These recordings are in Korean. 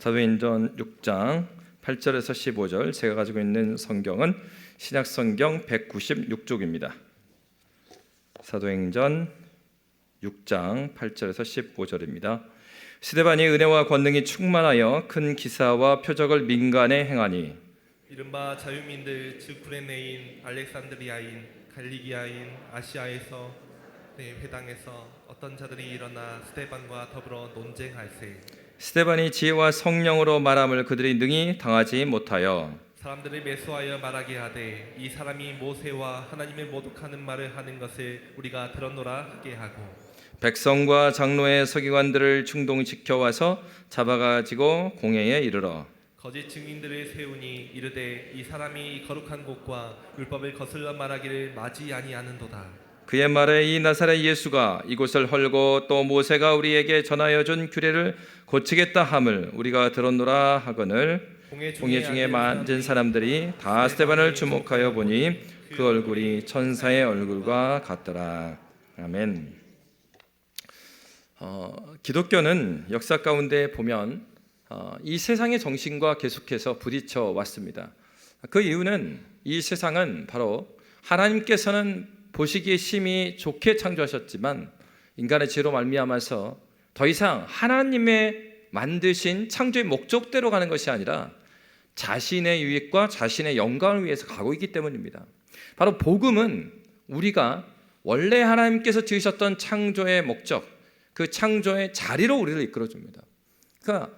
사도행전 6장 8절에서 15절, 제가 가지고 있는 성경은 신약성경 196쪽입니다. 사도행전 6장 8절에서 15절입니다. 스데반이 은혜와 권능이 충만하여 큰 기사와 표적을 민간에 행하니 이른바 자유민들 즉 구레네인, 알렉산드리아인, 갈리기아인, 아시아에서 회당에서 어떤 자들이 일어나 스데반과 더불어 논쟁할세. 스데반이 지혜와 성령으로 말함을 그들이 능히 당하지 못하여 사람들을 매수하여 말하게 하되 이 사람이 모세와 하나님을 모독하는 말을 하는 것을 우리가 들었노라 하게 하고 백성과 장로의 서기관들을 충동시켜 와서 잡아가지고 공회에 이르러 거짓 증인들을 세우니 이르되 이 사람이 거룩한 곳과 율법을 거슬러 말하기를 마지 아니하는도다. 그의 말에 이 나사렛 예수가 이곳을 헐고 또 모세가 우리에게 전하여 준 규례를 고치겠다 함을 우리가 들었노라 하거늘 공회 중에 앉은 사람들이 다 스데반을 주목하여 보니 그 얼굴이 천사의 얼굴과 같더라. 아멘. 기독교는 역사 가운데 보면 이 세상의 정신과 계속해서 부딪혀 왔습니다. 그 이유는 이 세상은 바로 하나님께서는 보시기에 심히 좋게 창조하셨지만 인간의 죄로 말미암아서 더 이상 하나님의 만드신 창조의 목적대로 가는 것이 아니라 자신의 유익과 자신의 영광을 위해서 가고 있기 때문입니다. 바로 복음은 우리가 원래 하나님께서 지으셨던 창조의 목적, 그 창조의 자리로 우리를 이끌어줍니다. 그러니까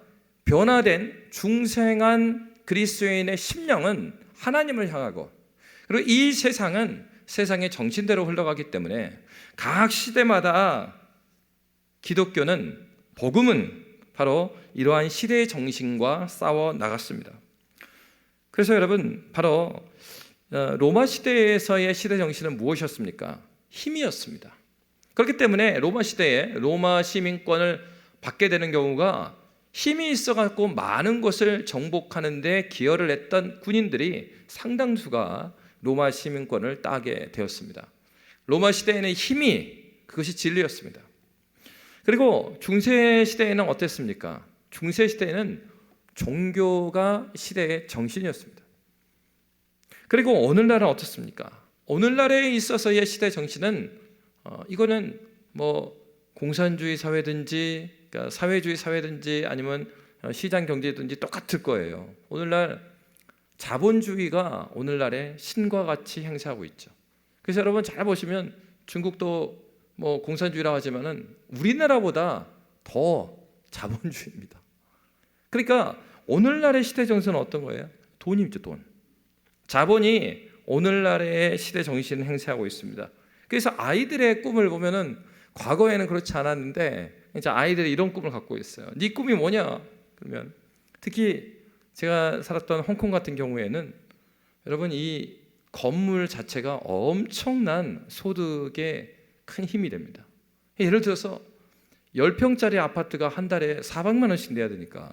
변화된 중생한 그리스도인의 심령은 하나님을 향하고, 그리고 이 세상은 세상의 정신대로 흘러가기 때문에 각 시대마다 기독교는, 복음은 바로 이러한 시대의 정신과 싸워 나갔습니다. 그래서 여러분, 바로 로마 시대에서의 시대 정신은 무엇이었습니까? 힘이었습니다. 그렇기 때문에 로마 시대에 로마 시민권을 받게 되는 경우가 힘이 있어갖고 많은 것을 정복하는 데 기여를 했던 군인들이 상당수가 로마 시민권을 따게 되었습니다. 로마 시대에는 힘이, 그것이 진리였습니다. 그리고 중세 시대에는 어땠습니까? 중세 시대에는 종교가 시대의 정신이었습니다. 그리고 오늘날은 어떻습니까? 오늘날에 있어서의 시대 정신은 이거는 뭐 공산주의 사회든지, 그러니까 사회주의 사회든지 아니면 시장 경제든지 똑같을 거예요. 오늘날 자본주의가 오늘날에 신과 같이 행세하고 있죠. 그래서 여러분 잘 보시면 중국도 뭐 공산주의라고 하지만은 우리나라보다 더 자본주의입니다. 그러니까 오늘날의 시대 정신은 어떤 거예요? 돈이죠, 돈. 자본이 오늘날의 시대 정신을 행세하고 있습니다. 그래서 아이들의 꿈을 보면은 과거에는 그렇지 않았는데 이제 아이들이 이런 꿈을 갖고 있어요. 네 꿈이 뭐냐? 그러면 특히 제가 살았던 홍콩 같은 경우에는 여러분 이 건물 자체가 엄청난 소득에 큰 힘이 됩니다. 예를 들어서 10평짜리 아파트가 한 달에 400만 원씩 내야 되니까,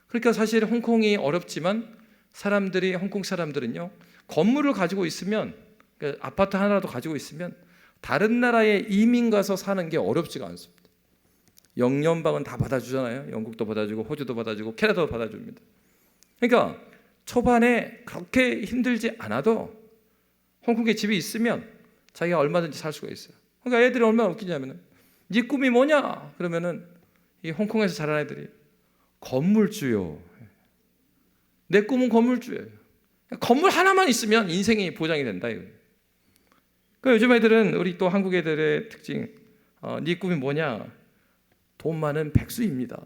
그러니까 사실 홍콩이 어렵지만 사람들이, 홍콩 사람들은요, 건물을 가지고 있으면, 그러니까 아파트 하나라도 가지고 있으면 다른 나라에 이민 가서 사는 게 어렵지가 않습니다. 영연방은 다 받아주잖아요. 영국도 받아주고 호주도 받아주고 캐나다도 받아줍니다. 그러니까 초반에 그렇게 힘들지 않아도 홍콩에 집이 있으면 자기가 얼마든지 살 수가 있어요. 그러니까 애들이 얼마나 웃기냐면은 네 꿈이 뭐냐? 그러면은 이 홍콩에서 자란 애들이 건물주요. 내 꿈은 건물주예요. 건물 하나만 있으면 인생이 보장이 된다 이거예요. 그러니까 요즘 애들은, 우리 또 한국 애들의 특징, 네 꿈이 뭐냐? 돈 많은 백수입니다.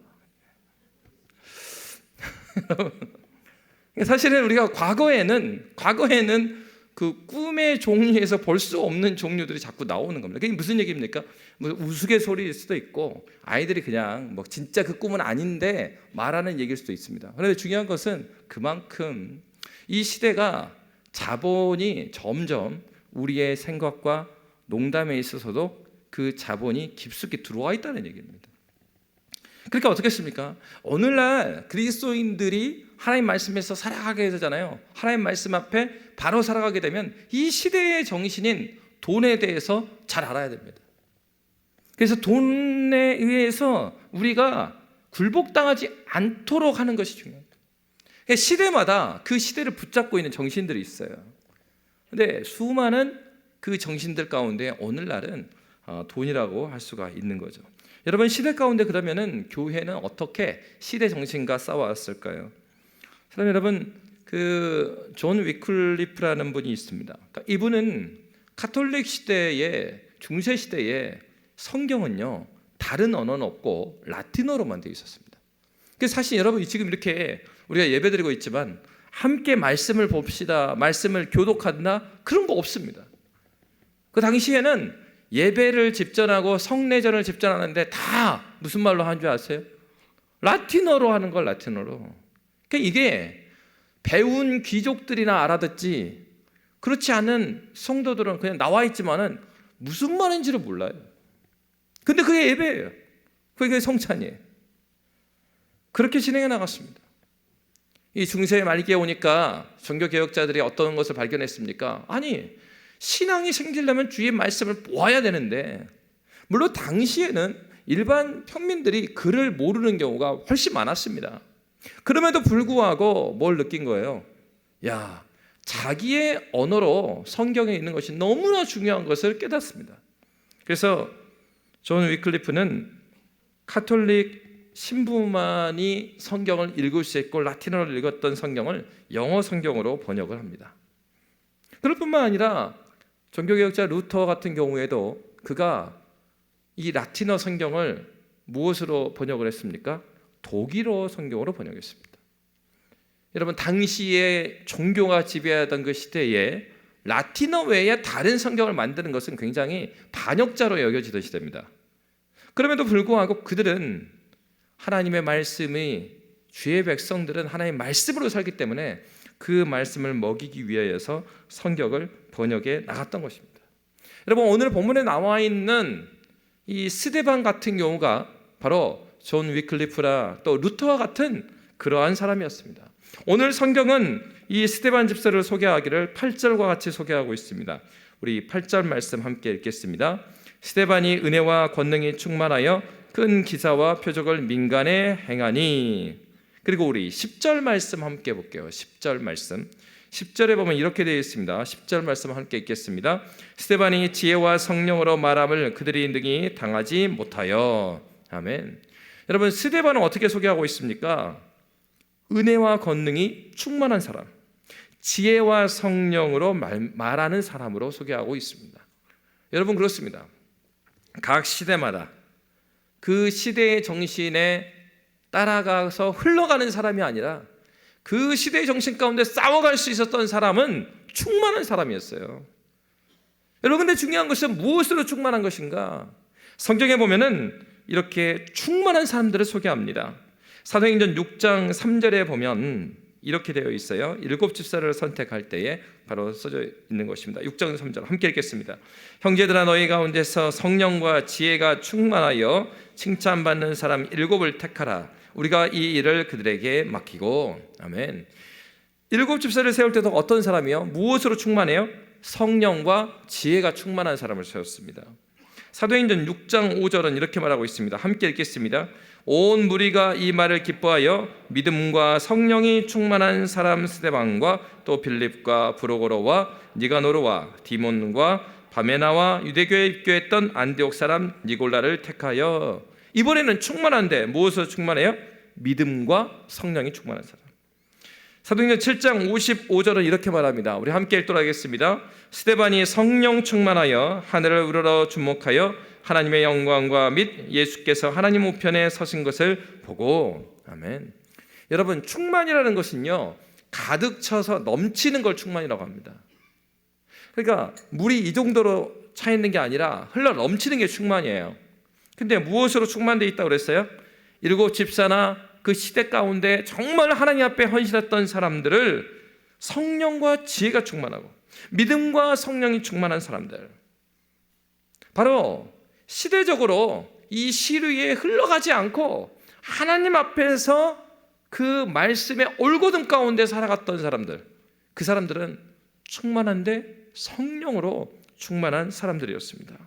사실은 우리가 과거에는 그 꿈의 종류에서 볼 수 없는 종류들이 자꾸 나오는 겁니다. 그게 무슨 얘기입니까? 뭐 우스갯소리일 수도 있고 아이들이 그냥 뭐 진짜 그 꿈은 아닌데 말하는 얘기일 수도 있습니다. 그런데 중요한 것은 그만큼 이 시대가 자본이 점점 우리의 생각과 농담에 있어서도 그 자본이 깊숙이 들어와 있다는 얘기입니다. 그러니까 어떻겠습니까? 오늘날 그리스도인들이 하나님 말씀에서 살아가게 되잖아요. 하나님 말씀 앞에 바로 살아가게 되면 이 시대의 정신인 돈에 대해서 잘 알아야 됩니다. 그래서 돈에 의해서 우리가 굴복당하지 않도록 하는 것이 중요합니다. 그러니까 시대마다 그 시대를 붙잡고 있는 정신들이 있어요. 근데 수많은 그 정신들 가운데 오늘날은 돈이라고 할 수가 있는 거죠. 여러분, 시대 가운데 그러면은 교회는 어떻게 시대 정신과 싸워왔을까요? 사람 여러분, 그 존 위클리프라는 분이 있습니다. 그러니까 이분은 가톨릭 시대에, 중세 시대에 성경은요 다른 언어는 없고 라틴어로만 되어 있었습니다. 그래서 사실 여러분 지금 이렇게 우리가 예배드리고 있지만 함께 말씀을 봅시다, 말씀을 교독한다, 그런 거 없습니다. 그 당시에는 예배를 집전하고 성례전을 집전하는데 다 무슨 말로 한 줄 아세요? 라틴어로 하는 걸, 라틴어로. 그러니까 이게 배운 귀족들이나 알아듣지 그렇지 않은 성도들은 그냥 나와 있지만은 무슨 말인지를 몰라요. 근데 그게 예배예요. 그게 성찬이에요. 그렇게 진행해 나갔습니다. 이 중세 말기에 오니까 종교개혁자들이 어떤 것을 발견했습니까? 아니, 신앙이 생기려면 주의 말씀을 보아야 되는데, 물론 당시에는 일반 평민들이 글을 모르는 경우가 훨씬 많았습니다. 그럼에도 불구하고 뭘 느낀 거예요? 야, 자기의 언어로 성경에 있는 것이 너무나 중요한 것을 깨닫습니다. 그래서 존 위클리프는 가톨릭 신부만이 성경을 읽을 수 있고 라틴어를 읽었던 성경을 영어 성경으로 번역을 합니다. 그럴 뿐만 아니라 종교개혁자 루터 같은 경우에도 그가 이 라틴어 성경을 무엇으로 번역을 했습니까? 독일어 성경으로 번역했습니다. 여러분, 당시에 종교가 지배하던 그 시대에 라틴어 외에 다른 성경을 만드는 것은 굉장히 반역자로 여겨지던 시대입니다. 그럼에도 불구하고 그들은 하나님의 말씀이, 주의 백성들은 하나님의 말씀으로 살기 때문에 그 말씀을 먹이기 위하여서 성경을 번역해 나갔던 것입니다. 여러분, 오늘 본문에 나와 있는 이 스데반 같은 경우가 바로 존 위클리프라 또 루터와 같은 그러한 사람이었습니다. 오늘 성경은 이 스데반 집사를 소개하기를 8절과 같이 소개하고 있습니다. 우리 8절 말씀 함께 읽겠습니다. 스데반이 은혜와 권능이 충만하여 큰 기사와 표적을 민간에 행하니. 그리고 우리 10절 말씀 함께 볼게요. 10절 말씀. 10절에 보면 이렇게 되어 있습니다. 10절 말씀 함께 읽겠습니다. 스데반이 지혜와 성령으로 말함을 그들이 능히 당하지 못하여. 아멘. 여러분, 스데반은 어떻게 소개하고 있습니까? 은혜와 권능이 충만한 사람, 지혜와 성령으로 말하는 사람으로 소개하고 있습니다. 여러분, 그렇습니다. 각 시대마다 그 시대의 정신에 따라가서 흘러가는 사람이 아니라 그 시대의 정신 가운데 싸워갈 수 있었던 사람은 충만한 사람이었어요. 여러분, 근데 중요한 것은 무엇으로 충만한 것인가? 성경에 보면은 이렇게 충만한 사람들을 소개합니다. 사도행전 6장 3절에 보면 이렇게 되어 있어요. 7 집사를 선택할 때에 바로 써져 있는 것입니다. 6장 3절 함께 읽겠습니다. 형제들아, 너희 가운데서 성령과 지혜가 충만하여 칭찬받는 사람 7을 택하라. 우리가 이 일을 그들에게 맡기고. 아멘. 7 집사를 세울 때도 어떤 사람이요? 무엇으로 충만해요? 성령과 지혜가 충만한 사람을 세웠습니다. 사도행전 6장 5절은 이렇게 말하고 있습니다. 함께 읽겠습니다. 온 무리가 이 말을 기뻐하여 믿음과 성령이 충만한 사람 스데반과 또 빌립과 브로고로와 니가노르와 디몬과 바메나와 유대교에 입교했던 안디옥 사람 니골라를 택하여. 이번에는 충만한데 무엇으로 충만해요? 믿음과 성령이 충만한 사람. 사도행전 7장 55절은 이렇게 말합니다. 우리 함께 읽도록 하겠습니다. 스데반이 성령 충만하여 하늘을 우러러 주목하여 하나님의 영광과 및 예수께서 하나님 우편에 서신 것을 보고. 아멘. 여러분, 충만이라는 것은요, 가득 차서 넘치는 걸 충만이라고 합니다. 그러니까 물이 이 정도로 차 있는 게 아니라 흘러 넘치는 게 충만이에요. 근데 무엇으로 충만되어 있다고 그랬어요? 7 집사나 그 시대 가운데 정말 하나님 앞에 헌신했던 사람들을 성령과 지혜가 충만하고 믿음과 성령이 충만한 사람들, 바로 시대적으로 이 시류에 흘러가지 않고 하나님 앞에서 그 말씀의 올곧음 가운데 살아갔던 사람들, 그 사람들은 충만한데 성령으로 충만한 사람들이었습니다.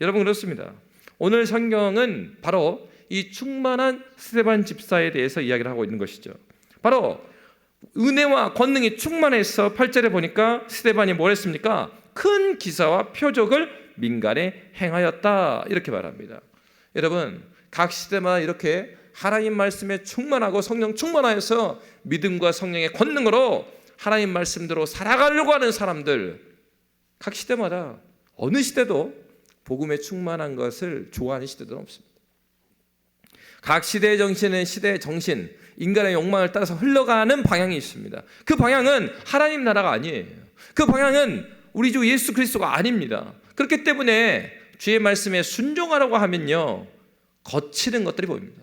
여러분, 그렇습니다. 오늘 성경은 바로 이 충만한 스데반 집사에 대해서 이야기를 하고 있는 것이죠. 바로 은혜와 권능이 충만해서 8절에 보니까 스데반이 뭘 했습니까? 큰 기사와 표적을 민간에 행하였다, 이렇게 말합니다. 여러분, 각 시대마다 이렇게 하나님 말씀에 충만하고 성령 충만하여서 믿음과 성령의 권능으로 하나님 말씀대로 살아가려고 하는 사람들, 각 시대마다 어느 시대도 복음에 충만한 것을 좋아하는 시대들은 없습니다. 각 시대의 정신은 시대의 정신, 인간의 욕망을 따라서 흘러가는 방향이 있습니다. 그 방향은 하나님 나라가 아니에요. 그 방향은 우리 주 예수 그리스도가 아닙니다. 그렇기 때문에 주의 말씀에 순종하라고 하면요, 거치는 것들이 보입니다.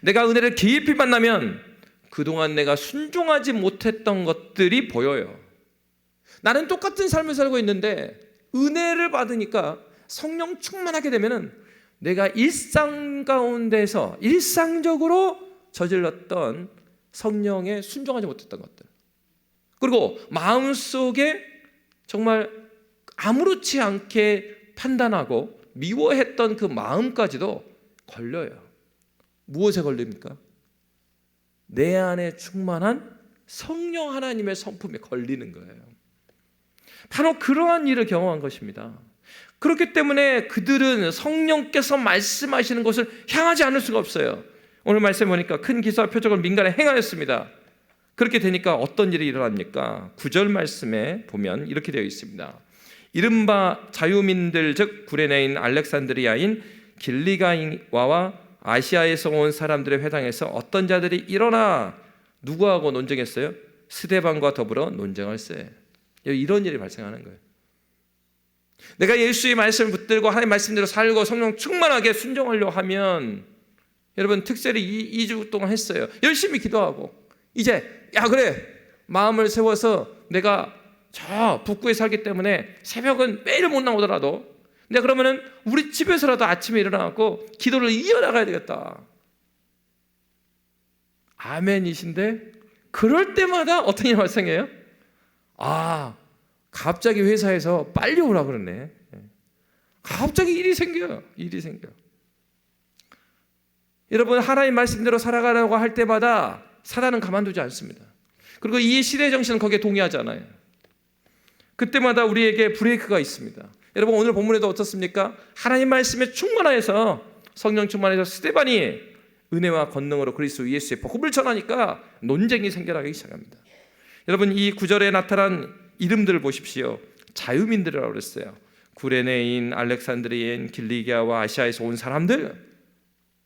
내가 은혜를 깊이 만나면 그동안 내가 순종하지 못했던 것들이 보여요. 나는 똑같은 삶을 살고 있는데 은혜를 받으니까 성령 충만하게 되면은 내가 일상 가운데서 일상적으로 저질렀던 성령에 순종하지 못했던 것들, 그리고 마음속에 정말 아무렇지 않게 판단하고 미워했던 그 마음까지도 걸려요. 무엇에 걸립니까? 내 안에 충만한 성령 하나님의 성품에 걸리는 거예요. 바로 그러한 일을 경험한 것입니다. 그렇기 때문에 그들은 성령께서 말씀하시는 것을 향하지 않을 수가 없어요. 오늘 말씀 보니까 큰 기사와 표적을 민간에 행하였습니다. 그렇게 되니까 어떤 일이 일어납니까? 9절 말씀에 보면 이렇게 되어 있습니다. 이른바 자유민들 즉 구레네인 알렉산드리아인 길리가와 아시아에서 온 사람들의 회당에서 어떤 자들이 일어나 누구하고 논쟁했어요? 스데반과 더불어 논쟁할세. 이런 일이 발생하는 거예요. 내가 예수의 말씀을 붙들고 하나님 말씀대로 살고 성령 충만하게 순종하려고 하면, 여러분 특세를 2주 동안 했어요. 열심히 기도하고 이제 그래, 마음을 세워서 내가 저 북구에 살기 때문에 새벽은 매일 못 나오더라도 근데 그러면은 우리 집에서라도 아침에 일어나고 기도를 이어나가야 되겠다. 아멘이신데 그럴 때마다 어떤 일이 발생해요? 갑자기 회사에서 빨리 오라 그러네. 갑자기 일이 생겨요. 여러분, 하나님 말씀대로 살아가려고 할 때마다 사단은 가만두지 않습니다. 그리고 이 시대의 정신은 거기에 동의하잖아요. 그때마다 우리에게 브레이크가 있습니다. 여러분, 오늘 본문에도 어떻습니까? 하나님 말씀에 충만하여서 성령 충만해서 스데반이 은혜와 권능으로 그리스도 예수의 복음을 전하니까 논쟁이 생겨나기 시작합니다. 여러분, 이 구절에 나타난 이름들을 보십시오. 자유민들이라고 그랬어요. 구레네인, 알렉산드리아인, 길리기아와 아시아에서 온 사람들.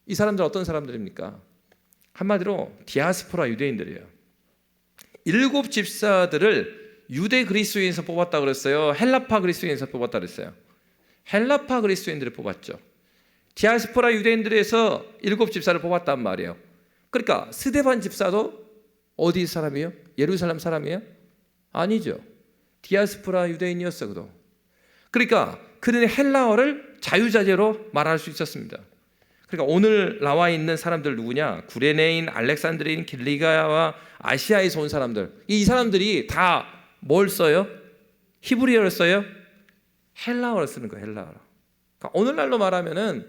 이 사람들 어떤 사람들입니까? 한마디로 디아스포라 유대인들이에요. 7 집사들을 유대 그리스도인에서 뽑았다 그랬어요? 헬라파 그리스도인에서 뽑았다 그랬어요? 헬라파 그리스도인들을 뽑았죠. 디아스포라 유대인들에서 7 집사를 뽑았단 말이에요. 그러니까 스데반 집사도 어디 사람이에요? 예루살렘 사람이에요? 아니죠. 디아스포라 유대인이었어. 그도. 그러니까 그는 헬라어를 자유자재로 말할 수 있었습니다. 그러니까 오늘 나와 있는 사람들 누구냐? 구레네인, 알렉산드리인, 길리가와 아시아에서 온 사람들. 이 사람들이 다 뭘 써요? 히브리어를 써요? 헬라어를 쓰는 거예요. 헬라어. 그러니까 오늘날로 말하면은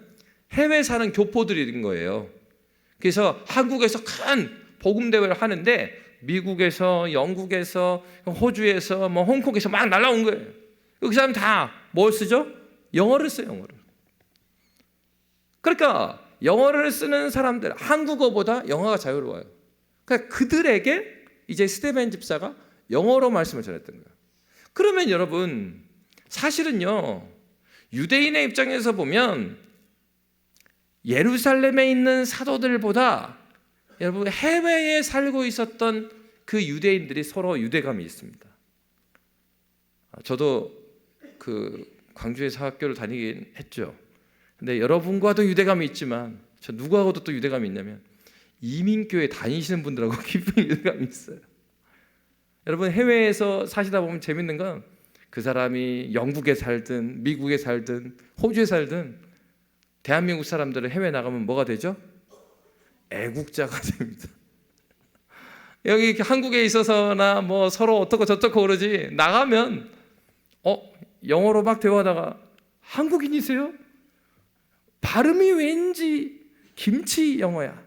해외 사는 교포들인 거예요. 그래서 한국에서 큰 복음 대회를 하는데 미국에서, 영국에서, 호주에서, 홍콩에서 막 날라온 거예요. 그 사람 다 뭘 쓰죠? 영어를 써요. 영어를. 그러니까 영어를 쓰는 사람들, 한국어보다 영어가 자유로워요. 그러니까 그들에게 이제 스데반 집사가 영어로 말씀을 전했던 거예요. 그러면 여러분, 사실은요, 유대인의 입장에서 보면 예루살렘에 있는 사도들보다 여러분 해외에 살고 있었던 그 유대인들이 서로 유대감이 있습니다. 저도 그 광주에서 학교를 다니긴 했죠. 근데 여러분과도 유대감이 있지만 저 누구하고도 또 유대감이 있냐면 이민교회 다니시는 분들하고 깊은 유대감이 있어요. 여러분, 해외에서 사시다 보면 재밌는 건 그 사람이 영국에 살든 미국에 살든 호주에 살든 대한민국 사람들은 해외 나가면 뭐가 되죠? 애국자가 됩니다. 여기 한국에 있어서나 뭐 서로 어떻고 저떻고 그러지, 나가면 영어로 막 대화하다가 한국인이세요? 발음이 왠지 김치 영어야.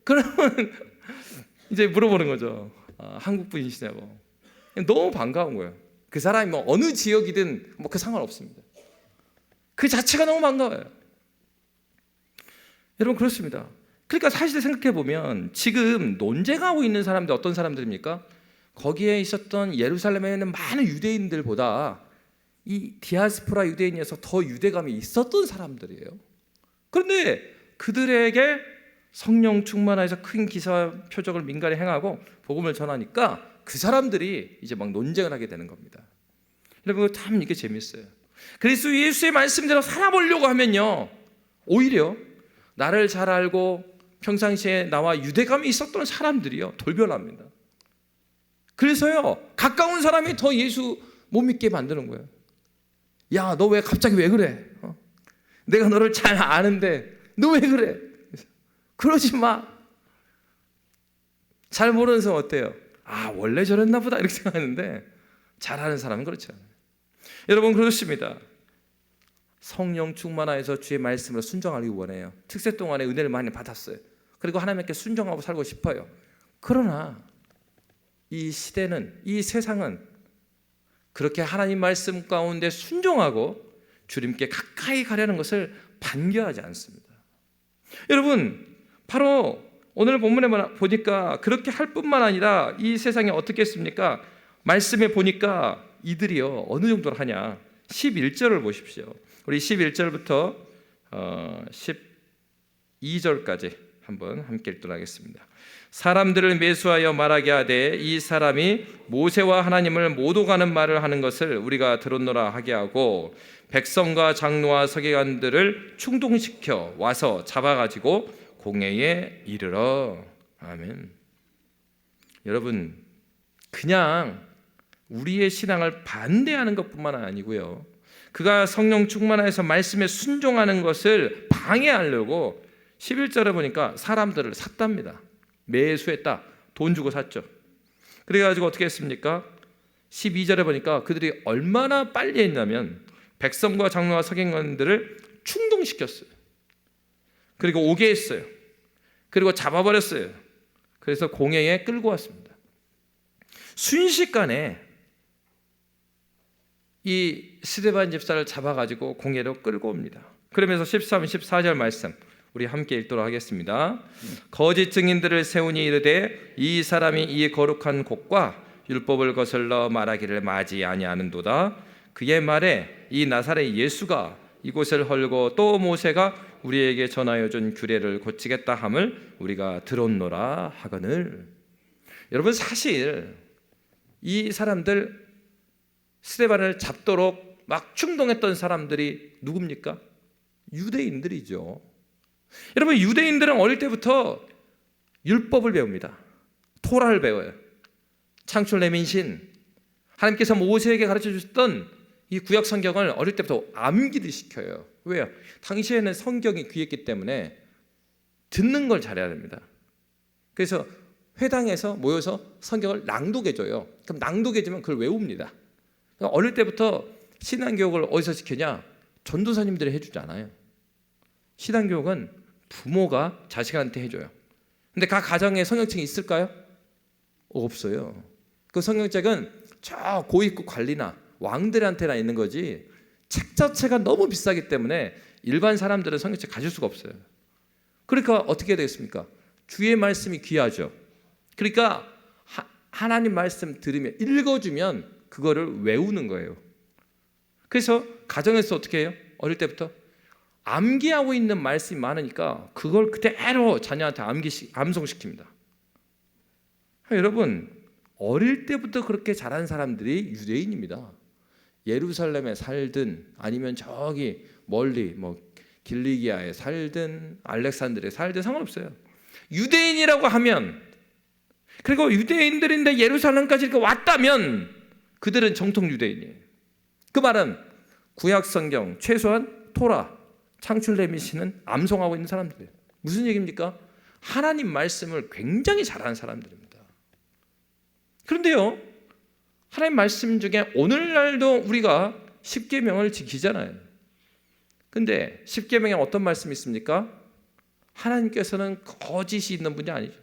그러면 이제 물어보는 거죠. 한국 분이시냐고. 너무 반가운 거예요. 그 사람이 뭐 어느 지역이든 뭐 그 상관없습니다. 그 자체가 너무 반가워요. 여러분 그렇습니다. 그러니까 사실 생각해 보면 지금 논쟁하고 있는 사람들 어떤 사람들입니까? 거기에 있었던 예루살렘에 있는 많은 유대인들보다 이 디아스포라 유대인이어서 더 유대감이 있었던 사람들이에요. 그런데 그들에게 성령 충만하여서 큰 기사 표적을 민간히 행하고 복음을 전하니까 그 사람들이 이제 막 논쟁을 하게 되는 겁니다. 여러분 참 이게 재밌어요. 그리스도 예수의 말씀대로 살아보려고 하면요, 오히려 나를 잘 알고 평상시에 나와 유대감이 있었던 사람들이요 돌변합니다. 그래서요 가까운 사람이 더 예수 못 믿게 만드는 거예요. 야, 너 왜 갑자기 왜 그래? 내가 너를 잘 아는데 너 왜 그래? 그러지 마. 잘 모르는 사람 어때요? 원래 저랬나 보다 이렇게 생각하는데 잘 아는 사람은 그렇지 않아요. 여러분 그렇습니다. 성령 충만하여서 주의 말씀으로 순종하기 원해요. 특세 동안에 은혜를 많이 받았어요. 그리고 하나님께 순종하고 살고 싶어요. 그러나 이 시대는, 이 세상은 그렇게 하나님 말씀 가운데 순종하고 주님께 가까이 가려는 것을 반겨하지 않습니다. 여러분 바로 오늘 본문에 보니까 그렇게 할 뿐만 아니라 이 세상에 어떻게 했습니까? 말씀에 보니까 이들이요 어느 정도로 하냐. 11절을 보십시오. 우리 11절부터 12절까지 한번 함께 읽도록 하겠습니다. 사람들을 매수하여 말하게 하되 이 사람이 모세와 하나님을 못 오가는 말을 하는 것을 우리가 들었노라 하게 하고 백성과 장로와 서기관들을 충동시켜 와서 잡아가지고 공회에 이르러. 아멘. 여러분 그냥 우리의 신앙을 반대하는 것뿐만 아니고요, 그가 성령 충만하여서 말씀에 순종하는 것을 방해하려고 11절에 보니까 사람들을 샀답니다. 매수했다. 돈 주고 샀죠. 그래가지고 어떻게 했습니까? 12절에 보니까 그들이 얼마나 빨리 했냐면 백성과 장로와 서기관들을 충동시켰어요. 그리고 오게 했어요. 그리고 잡아버렸어요. 그래서 공회에 끌고 왔습니다. 순식간에 이 스데반 집사를 잡아가지고 공회로 끌고 옵니다. 그러면서 13, 14절 말씀 우리 함께 읽도록 하겠습니다. 거짓 증인들을 세우니 이르되 이 사람이 이 거룩한 곳과 율법을 거슬러 말하기를 마지 아니하는도다. 그의 말에 이 나사렛 예수가 이곳을 헐고 또 모세가 우리에게 전하여 준 규례를 고치겠다 함을 우리가 들었노라 하거늘. 여러분 사실 이 사람들 스데반을 잡도록 막 충동했던 사람들이 누굽니까? 유대인들이죠. 여러분 유대인들은 어릴 때부터 율법을 배웁니다. 토라를 배워요. 창출 내민신 하나님께서 모세에게 가르쳐 주셨던 이 구약 성경을 어릴 때부터 암기를 시켜요. 왜요? 당시에는 성경이 귀했기 때문에 듣는 걸 잘해야 됩니다. 그래서 회당에서 모여서 성경을 낭독해줘요. 그럼 낭독해주면 그걸 외웁니다. 그러니까 어릴 때부터 신앙교육을 어디서 시키냐? 전도사님들이 해주지 않아요. 신앙교육은 부모가 자식한테 해줘요. 근데 각 가정에 성경책이 있을까요? 없어요. 그 성경책은 저 고위급 관리나 왕들한테나 있는 거지 책 자체가 너무 비싸기 때문에 일반 사람들은 성경책 가질 수가 없어요. 그러니까 어떻게 해야 되겠습니까? 주의 말씀이 귀하죠. 그러니까 하나님 말씀 들으면 읽어주면 그거를 외우는 거예요. 그래서 가정에서 어떻게 해요? 어릴 때부터 암기하고 있는 말씀이 많으니까 그걸 그대로 자녀한테 암송시킵니다. 여러분 어릴 때부터 그렇게 자란 사람들이 유대인입니다. 예루살렘에 살든 아니면 저기 멀리 뭐 길리기아에 살든 알렉산드리아에 살든 상관없어요. 유대인이라고 하면, 그리고 유대인들인데 예루살렘까지 이렇게 왔다면 그들은 정통 유대인이에요. 그 말은 구약 성경 최소한 토라, 창출 내민신은 암송하고 있는 사람들이에요. 무슨 얘기입니까? 하나님 말씀을 굉장히 잘하는 사람들입니다. 그런데요, 하나님 말씀 중에 오늘날도 우리가 십계명을 지키잖아요. 근데 십계명에 어떤 말씀이 있습니까? 하나님께서는 거짓이 있는 분이 아니죠.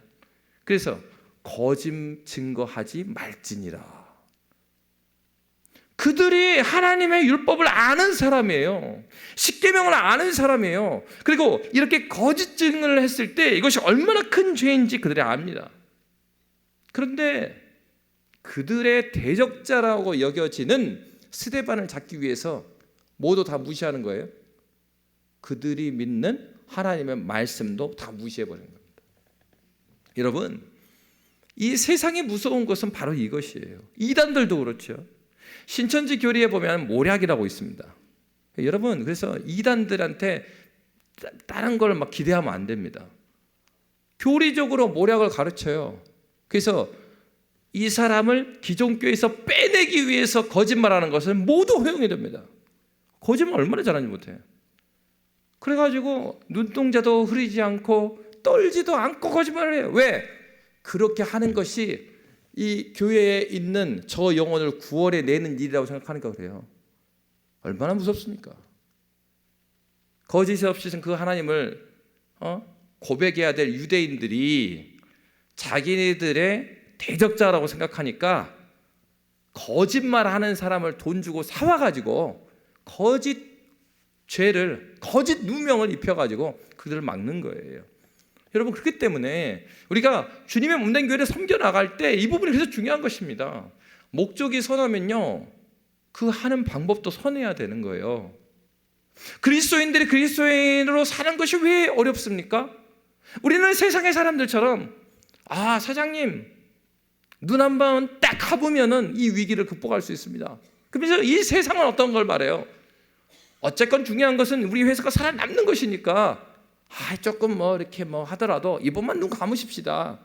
그래서 거짓 증거하지 말지니라. 그들이 하나님의 율법을 아는 사람이에요. 십계명을 아는 사람이에요. 그리고 이렇게 거짓 증언을 했을 때 이것이 얼마나 큰 죄인지 그들이 압니다. 그런데 그들의 대적자라고 여겨지는 스데반을 잡기 위해서 모두 다 무시하는 거예요. 그들이 믿는 하나님의 말씀도 다 무시해버리는 겁니다. 여러분, 이 세상이 무서운 것은 바로 이것이에요. 이단들도 그렇죠. 신천지 교리에 보면 모략이라고 있습니다. 여러분, 그래서 이단들한테 다른 걸 막 기대하면 안 됩니다. 교리적으로 모략을 가르쳐요. 그래서 이 사람을 기존교회에서 빼내기 위해서 거짓말하는 것을 모두 허용이 됩니다. 거짓말 얼마나 잘하는지 못해요. 그래가지고 눈동자도 흐리지 않고 떨지도 않고 거짓말을 해요. 왜? 그렇게 하는 것이 이 교회에 있는 저 영혼을 구원해 내는 일이라고 생각하니까 그래요. 얼마나 무섭습니까? 거짓이 없으신 그 하나님을 고백해야 될 유대인들이 자기네들의 대적자라고 생각하니까 거짓말하는 사람을 돈 주고 사와가지고 거짓 죄를, 거짓 누명을 입혀가지고 그들을 막는 거예요. 여러분, 그렇기 때문에 우리가 주님의 몸된 교회를 섬겨나갈 때 이 부분이 그래서 중요한 것입니다. 목적이 선하면요, 그 하는 방법도 선해야 되는 거예요. 그리스도인들이 그리스도인으로 사는 것이 왜 어렵습니까? 우리는 세상의 사람들처럼 사장님 눈 한 번 딱 감으면은 이 위기를 극복할 수 있습니다. 그래서 이 세상은 어떤 걸 말해요? 어쨌건 중요한 것은 우리 회사가 살아남는 것이니까 조금 이렇게 하더라도 이번만 눈 감으십시다.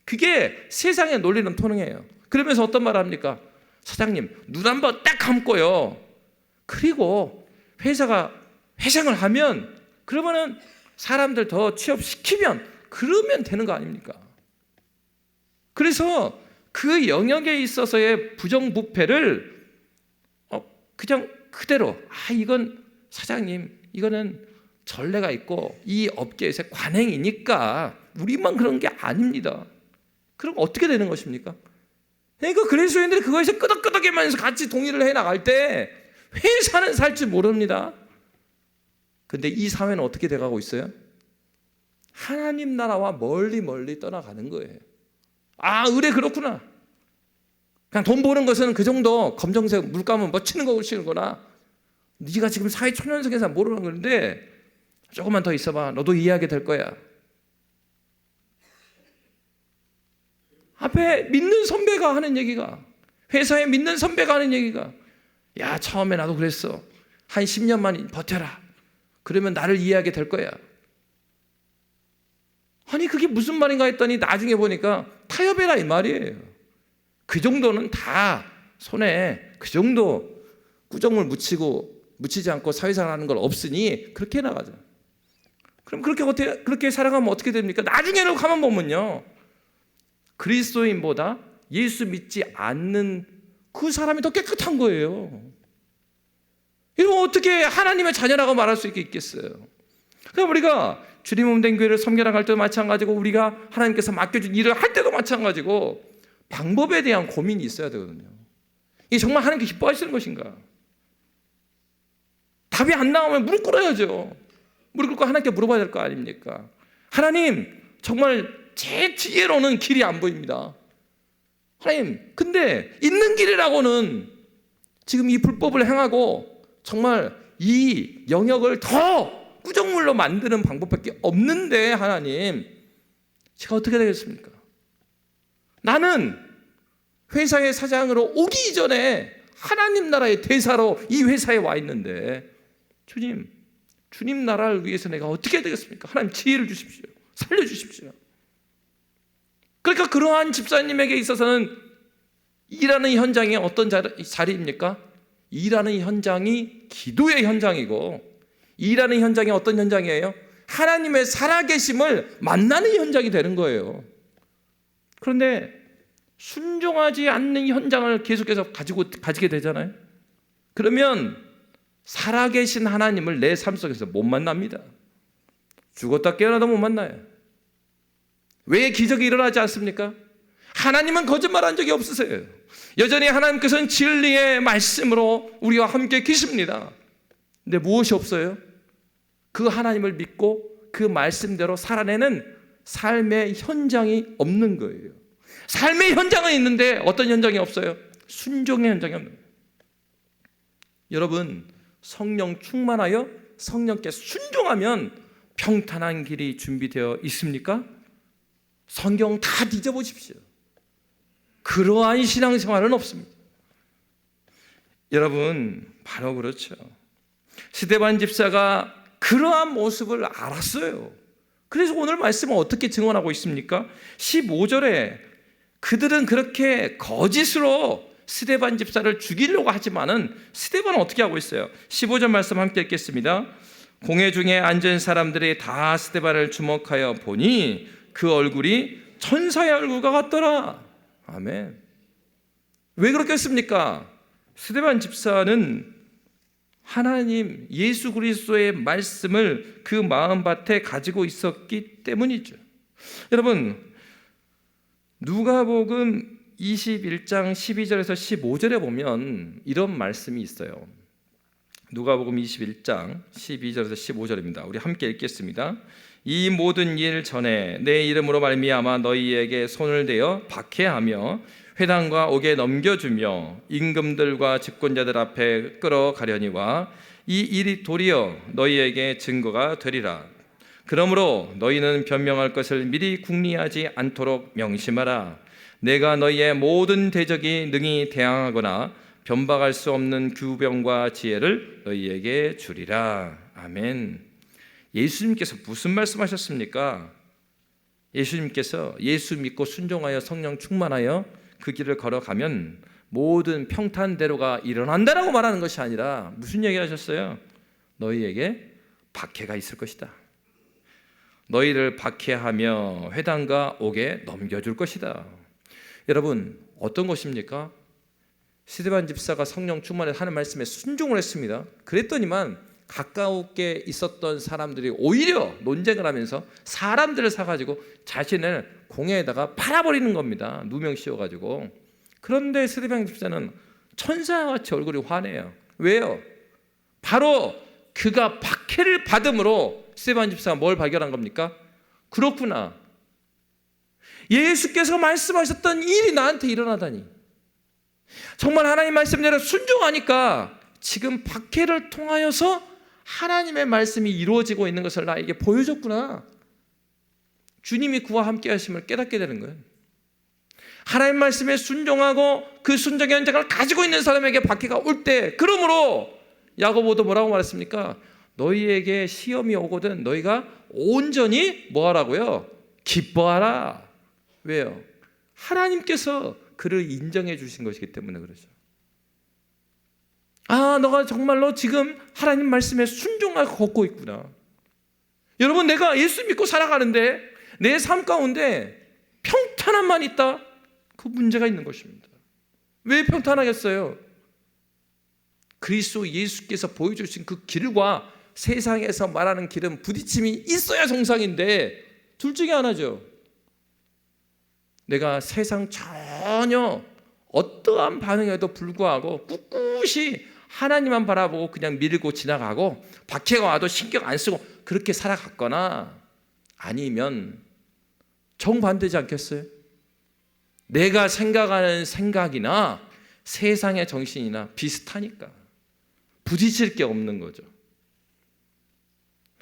그게 세상의 논리는 통해요. 그러면서 어떤 말을 합니까? 사장님 눈 한 번 딱 감고요, 그리고 회사가 회생을 하면 그러면은 사람들 더 취업시키면 그러면 되는 거 아닙니까? 그래서 그 영역에 있어서의 부정부패를 그냥 그대로 이건 사장님 이거는 전례가 있고 이 업계에서의 관행이니까 우리만 그런 게 아닙니다. 그럼 어떻게 되는 것입니까? 그러니까 그리스도인들이 그거에서 끄덕끄덕이면서 같이 동의를 해나갈 때 회사는 살 줄 모릅니다. 근데 이 사회는 어떻게 돼가고 있어요? 하나님 나라와 멀리 멀리 떠나가는 거예요. 의뢰 그렇구나. 그냥 돈 버는 것은 그 정도 검정색 물감은 치는 거 치는구나. 네가 지금 사회 초년생에서 모르는 건데 조금만 더 있어봐. 너도 이해하게 될 거야. 앞에 믿는 선배가 하는 얘기가, 회사에 믿는 선배가 하는 얘기가, 야 처음에 나도 그랬어. 한 10년만 버텨라. 그러면 나를 이해하게 될 거야. 아니 그게 무슨 말인가 했더니 나중에 보니까 타협해라 이 말이에요. 그 정도는 다 손에 그 정도 꾸정물 묻히지 않고 사회생활하는 걸 없으니 그렇게 나가자. 그럼 그렇게 살아가면 어떻게 됩니까? 나중에는 가만 보면요, 그리스도인보다 예수 믿지 않는 그 사람이 더 깨끗한 거예요. 이거 어떻게 하나님의 자녀라고 말할 수 있겠어요? 그럼 우리가 주님 몸된 교회를 섬겨나갈 때도 마찬가지고 우리가 하나님께서 맡겨준 일을 할 때도 마찬가지고 방법에 대한 고민이 있어야 되거든요. 이게 정말 하나님께 기뻐하시는 것인가? 답이 안 나오면 무릎 꿇어야죠. 무릎 꿇고 하나님께 물어봐야 될 거 아닙니까? 하나님 정말 제 지혜로는 길이 안 보입니다. 하나님 근데 있는 길이라고는 지금 이 불법을 행하고 정말 이 영역을 더 꾸정물로 만드는 방법밖에 없는데 하나님 제가 어떻게 되겠습니까? 나는 회사의 사장으로 오기 전에 하나님 나라의 대사로 이 회사에 와 있는데 주님 나라를 위해서 내가 어떻게 되겠습니까? 하나님 지혜를 주십시오. 살려주십시오. 그러니까 그러한 집사님에게 있어서는 일하는 현장이 어떤 자리입니까? 일하는 현장이 기도의 현장이고, 일하는 현장이 어떤 현장이에요? 하나님의 살아계심을 만나는 현장이 되는 거예요. 그런데 순종하지 않는 현장을 계속해서 가지게 되잖아요. 그러면 살아계신 하나님을 내 삶 속에서 못 만납니다. 죽었다 깨어나도 못 만나요. 왜 기적이 일어나지 않습니까? 하나님은 거짓말한 적이 없으세요. 여전히 하나님께서는 진리의 말씀으로 우리와 함께 계십니다. 근데 무엇이 없어요? 그 하나님을 믿고 그 말씀대로 살아내는 삶의 현장이 없는 거예요. 삶의 현장은 있는데 어떤 현장이 없어요? 순종의 현장이 없는 거예요. 여러분, 성령 충만하여 성령께 순종하면 평탄한 길이 준비되어 있습니까? 성경 다 뒤져보십시오. 그러한 신앙생활은 없습니다. 여러분, 바로 그렇죠. 스데반 집사가 그러한 모습을 알았어요. 그래서 오늘 말씀은 어떻게 증언하고 있습니까? 15절에 그들은 그렇게 거짓으로 스데반 집사를 죽이려고 하지만은 스데반은 어떻게 하고 있어요? 15절 말씀 함께 읽겠습니다. 공회 중에 앉은 사람들이 다 스데반을 주목하여 보니 그 얼굴이 천사의 얼굴과 같더라. 아멘. 왜 그렇겠습니까? 스데반 집사는 하나님 예수 그리스도의 말씀을 그 마음밭에 가지고 있었기 때문이죠. 여러분, 누가복음 21장 12절에서 15절에 보면 이런 말씀이 있어요. 누가복음 21장 12절에서 15절입니다. 우리 함께 읽겠습니다. 이 모든 일 전에 내 이름으로 말미암아 너희에게 손을 대어 박해하며 회당과 옥에 넘겨주며 임금들과 집권자들 앞에 끌어가려니와 이 일이 도리어 너희에게 증거가 되리라. 그러므로 너희는 변명할 것을 미리 궁리하지 않도록 명심하라. 내가 너희의 모든 대적이 능히 대항하거나 변박할 수 없는 규병과 지혜를 너희에게 주리라. 아멘. 예수님께서 무슨 말씀하셨습니까? 예수님께서 예수 믿고 순종하여 성령 충만하여 그 길을 걸어가면 모든 평탄대로가 일어난다라고 말하는 것이 아니라 무슨 얘기 하셨어요? 너희에게 박해가 있을 것이다. 너희를 박해하며 회당과 옥에 넘겨줄 것이다. 여러분, 어떤 것입니까? 스데반 집사가 성령 충만해 하는 말씀에 순종을 했습니다. 그랬더니만 가까우게 있었던 사람들이 오히려 논쟁을 하면서 사람들을 사가지고 자신을 공회에다가 팔아버리는 겁니다. 누명 씌워가지고. 그런데 스데반 집사는 천사같이 얼굴이 환해요. 왜요? 바로 그가 박해를 받음으로 스데반 집사가 뭘 발견한 겁니까? 그렇구나. 예수께서 말씀하셨던 일이 나한테 일어나다니. 정말 하나님 말씀대로 순종하니까 지금 박해를 통하여서 하나님의 말씀이 이루어지고 있는 것을 나에게 보여줬구나. 주님이 그와 함께 하심을 깨닫게 되는 거예요. 하나님 말씀에 순종하고 그 순종의 현장을 가지고 있는 사람에게 박해가 올 때, 그러므로 야고보도 뭐라고 말했습니까? 너희에게 시험이 오거든 너희가 온전히 뭐하라고요? 기뻐하라. 왜요? 하나님께서 그를 인정해 주신 것이기 때문에 그러죠. 아, 너가 정말로 지금 하나님 말씀에 순종하고 걷고 있구나. 여러분, 내가 예수 믿고 살아가는데 내 삶 가운데 평탄함만 있다? 그 문제가 있는 것입니다. 왜 평탄하겠어요? 그리스도 예수께서 보여주신 그 길과 세상에서 말하는 길은 부딪힘이 있어야 정상인데 둘 중에 하나죠. 내가 세상 전혀 어떠한 반응에도 불구하고 꿋꿋이 하나님만 바라보고 그냥 밀고 지나가고 박해가 와도 신경 안 쓰고 그렇게 살아갔거나, 아니면 정반대지 않겠어요? 내가 생각하는 생각이나 세상의 정신이나 비슷하니까 부딪힐 게 없는 거죠.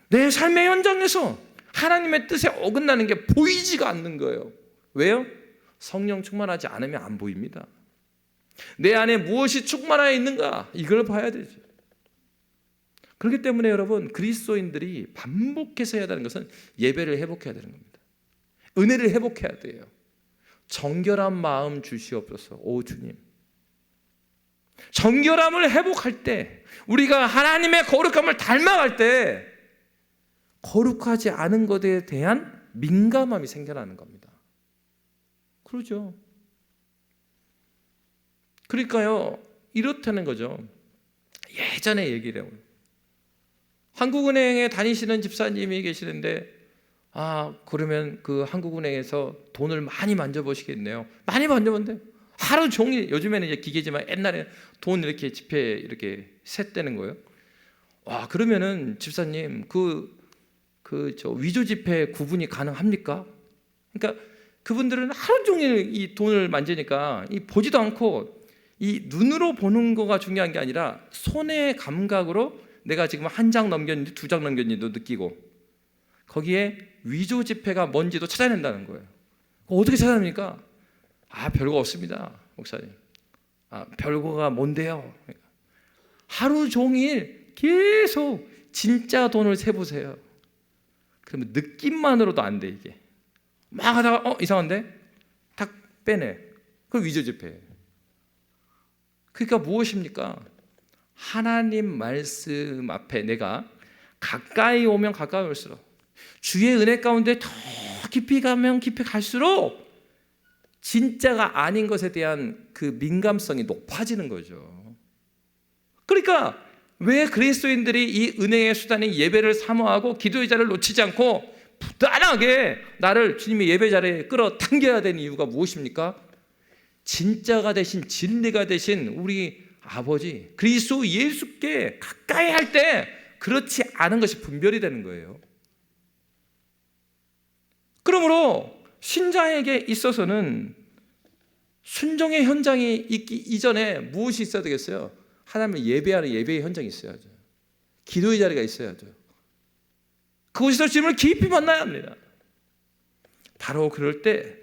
내 삶의 현장에서 하나님의 뜻에 어긋나는 게 보이지가 않는 거예요. 왜요? 성령 충만하지 않으면 안 보입니다. 내 안에 무엇이 충만하여 있는가, 이걸 봐야 되죠. 그렇기 때문에 여러분, 그리스도인들이 반복해서 해야 되는 것은 예배를 회복해야 되는 겁니다. 은혜를 회복해야 돼요. 정결한 마음 주시옵소서. 오 주님, 정결함을 회복할 때, 우리가 하나님의 거룩함을 닮아갈 때 거룩하지 않은 것에 대한 민감함이 생겨나는 겁니다. 그러죠. 그러니까요, 이렇다는 거죠. 예전에 얘기를 해요. 한국은행에 다니시는 집사님이 계시는데 그러면 그 한국은행에서 돈을 많이 만져보시겠네요. 많이 만져본대요. 하루 종일. 요즘에는 이제 기계지만 옛날에 돈 이렇게 지폐 이렇게 샜다는 거예요. 와, 그러면은 집사님 저 위조 지폐 구분이 가능합니까? 그러니까 그분들은 하루 종일 이 돈을 만지니까 이 보지도 않고 이 눈으로 보는 거가 중요한 게 아니라 손의 감각으로 내가 지금 한 장 넘겼는지 두 장 넘겼는지도 느끼고 거기에 위조 지폐가 뭔지도 찾아낸다는 거예요. 어떻게 찾아냅니까? 별거 없습니다, 목사님. 별거가 뭔데요? 하루 종일 계속 진짜 돈을 세보세요. 그러면 느낌만으로도 안 돼. 이게 막 하다가 이상한데? 탁 빼내. 그 위조 지폐. 그러니까 무엇입니까? 하나님 말씀 앞에 내가 가까이 오면 가까이 올수록, 주의 은혜 가운데 더 깊이 가면 깊이 갈수록 진짜가 아닌 것에 대한 그 민감성이 높아지는 거죠. 그러니까 왜 그리스도인들이 이 은혜의 수단인 예배를 사모하고 기도의 자리를 놓치지 않고 부단하게 나를 주님의 예배 자리에 끌어당겨야 되는 이유가 무엇입니까? 진짜가 되신, 진리가 되신 우리 아버지 그리스도 예수께 가까이 할 때 그렇지 않은 것이 분별이 되는 거예요. 그러므로 신자에게 있어서는 순종의 현장이 있기 이전에 무엇이 있어야 되겠어요? 하나님을 예배하는 예배의 현장이 있어야죠. 기도의 자리가 있어야죠. 그곳에서 주님을 깊이 만나야 합니다. 바로 그럴 때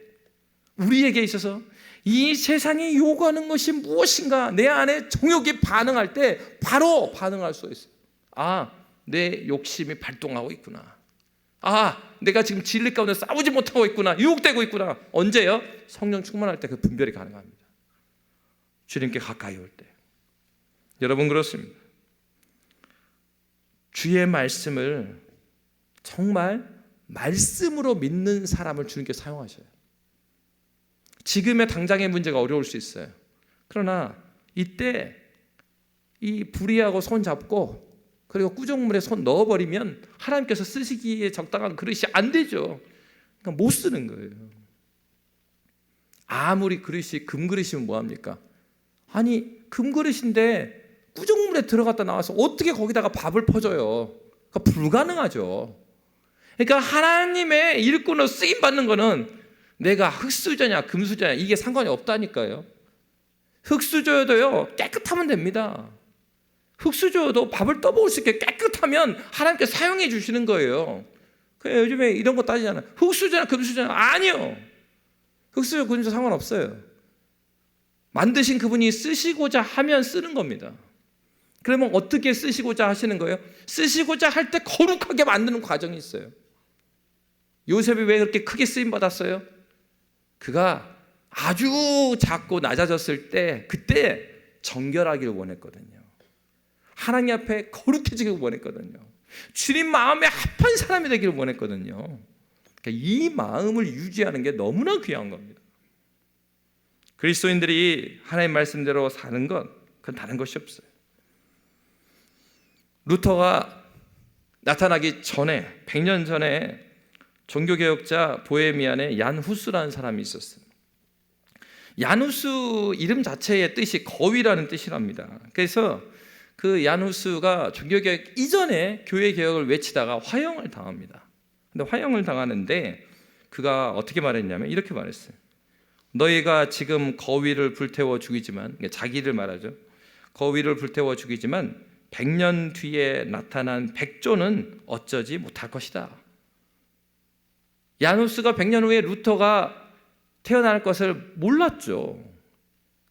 우리에게 있어서 이 세상이 요구하는 것이 무엇인가, 내 안에 정욕이 반응할 때 바로 반응할 수 있어요. 내 욕심이 발동하고 있구나. 내가 지금 진리 가운데 싸우지 못하고 있구나. 유혹되고 있구나. 언제요? 성령 충만할 때 그 분별이 가능합니다. 주님께 가까이 올 때. 여러분, 그렇습니다. 주의 말씀을 정말 말씀으로 믿는 사람을 주님께 사용하셔요. 지금의 당장의 문제가 어려울 수 있어요. 그러나 이때 이 불의하고 손 잡고 그리고 꾸정물에 손 넣어버리면 하나님께서 쓰시기에 적당한 그릇이 안 되죠. 그러니까 못 쓰는 거예요. 아무리 그릇이 금그릇이면 뭐합니까? 금그릇인데 꾸정물에 들어갔다 나와서 어떻게 거기다가 밥을 퍼줘요? 그러니까 불가능하죠. 그러니까 하나님의 일꾼으로 쓰임받는 거는 내가 흙수저냐 금수저냐 이게 상관이 없다니까요. 흙수저여도요 깨끗하면 됩니다. 흙수저여도 밥을 떠먹을 수 있게 깨끗하면 하나님께 사용해 주시는 거예요. 요즘에 이런 거 따지잖아요. 흙수저냐 금수저냐. 아니요. 흙수저 금수저 상관없어요. 만드신 그분이 쓰시고자 하면 쓰는 겁니다. 그러면 어떻게 쓰시고자 하시는 거예요? 쓰시고자 할 때 거룩하게 만드는 과정이 있어요. 요셉이 왜 그렇게 크게 쓰임 받았어요? 그가 아주 작고 낮아졌을 때 그때 정결하기를 원했거든요. 하나님 앞에 거룩해지기를 원했거든요. 주님 마음에 합한 사람이 되기를 원했거든요. 그러니까 이 마음을 유지하는 게 너무나 귀한 겁니다. 그리스도인들이 하나님 말씀대로 사는 것, 그건 다른 것이 없어요. 루터가 나타나기 전에 100년 전에 종교개혁자 보헤미안에 얀 후스라는 사람이 있었어요. 얀 후스 이름 자체의 뜻이 거위라는 뜻이랍니다. 그래서 그 얀 후스가 종교개혁 이전에 교회개혁을 외치다가 화형을 당합니다. 근데 화형을 당하는데 그가 어떻게 말했냐면 이렇게 말했어요. 너희가 지금 거위를 불태워 죽이지만, 자기를 말하죠. 거위를 불태워 죽이지만 100년 뒤에 나타난 백조는 어쩌지 못할 것이다. 얀 후스가 100년 후에 루터가 태어날 것을 몰랐죠.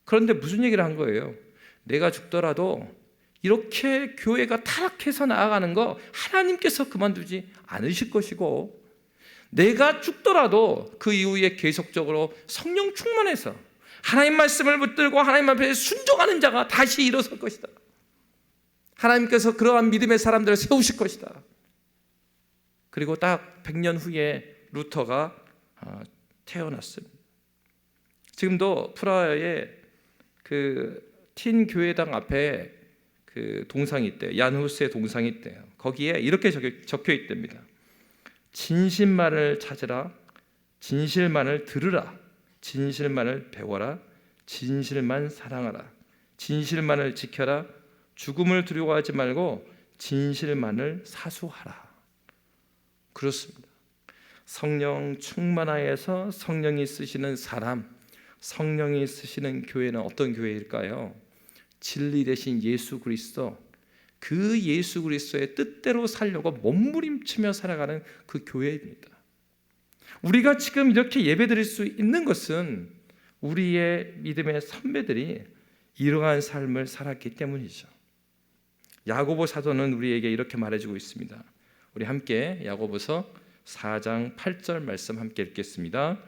그런데 무슨 얘기를 한 거예요? 내가 죽더라도 이렇게 교회가 타락해서 나아가는 거 하나님께서 그만두지 않으실 것이고, 내가 죽더라도 그 이후에 계속적으로 성령 충만해서 하나님 말씀을 붙들고 하나님 앞에 순종하는 자가 다시 일어설 것이다. 하나님께서 그러한 믿음의 사람들을 세우실 것이다. 그리고 딱 100년 후에 루터가 태어났습니다. 지금도 프라하의 그 틴 교회당 앞에 그 동상이 있대요. 얀 후스의 동상이 있대요. 거기에 이렇게 적혀 있답니다. 진실만을 찾으라, 진실만을 들으라, 진실만을 배워라, 진실만 사랑하라, 진실만을 지켜라, 죽음을 두려워하지 말고 진실만을 사수하라. 그렇습니다. 성령 충만하여서 성령이 쓰시는 사람, 성령이 쓰시는 교회는 어떤 교회일까요? 진리 대신 예수 그리스도, 그 예수 그리스도의 뜻대로 살려고 몸부림치며 살아가는 그 교회입니다. 우리가 지금 이렇게 예배드릴 수 있는 것은 우리의 믿음의 선배들이 이러한 삶을 살았기 때문이죠. 야고보 사도는 우리에게 이렇게 말해주고 있습니다. 우리 함께 야고보서 4장 8절 말씀 함께 읽겠습니다.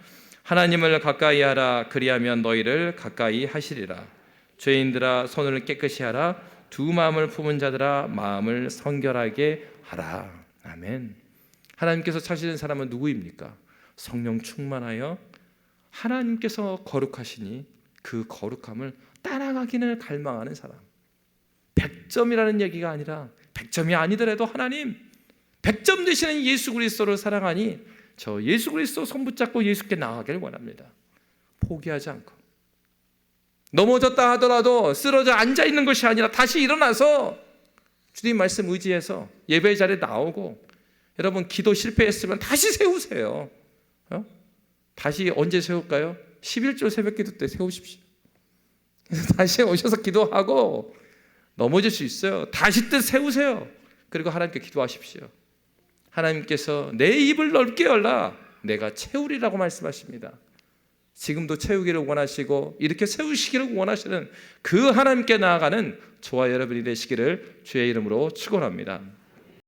하나님을 가까이 하라, 그리하면 너희를 가까이 하시리라. 죄인들아 손을 깨끗이 하라, 두 마음을 품은 자들아 마음을 성결하게 하라. 아멘. 하나님께서 찾으시는 사람은 누구입니까? 성령 충만하여 하나님께서 거룩하시니 그 거룩함을 따라가기를 갈망하는 사람. 100점이라는 얘기가 아니라 100점이 아니더라도 하나님 100점 되시는 예수 그리스도를 사랑하니 저 예수 그리스도 손 붙잡고 예수께 나아가기를 원합니다. 포기하지 않고, 넘어졌다 하더라도 쓰러져 앉아 있는 것이 아니라 다시 일어나서 주님 말씀 의지해서 예배 자리에 나오고, 여러분 기도 실패했으면 다시 세우세요. 다시 언제 세울까요? 11조 새벽기도 때 세우십시오. 다시 오셔서 기도하고 넘어질 수 있어요. 다시 또 세우세요. 그리고 하나님께 기도하십시오. 하나님께서 내 입을 넓게 열라 내가 채우리라고 말씀하십니다. 지금도 채우기를 원하시고 이렇게 세우시기를 원하시는 그 하나님께 나아가는 저와 여러분이 되시기를 주의 이름으로 축원합니다.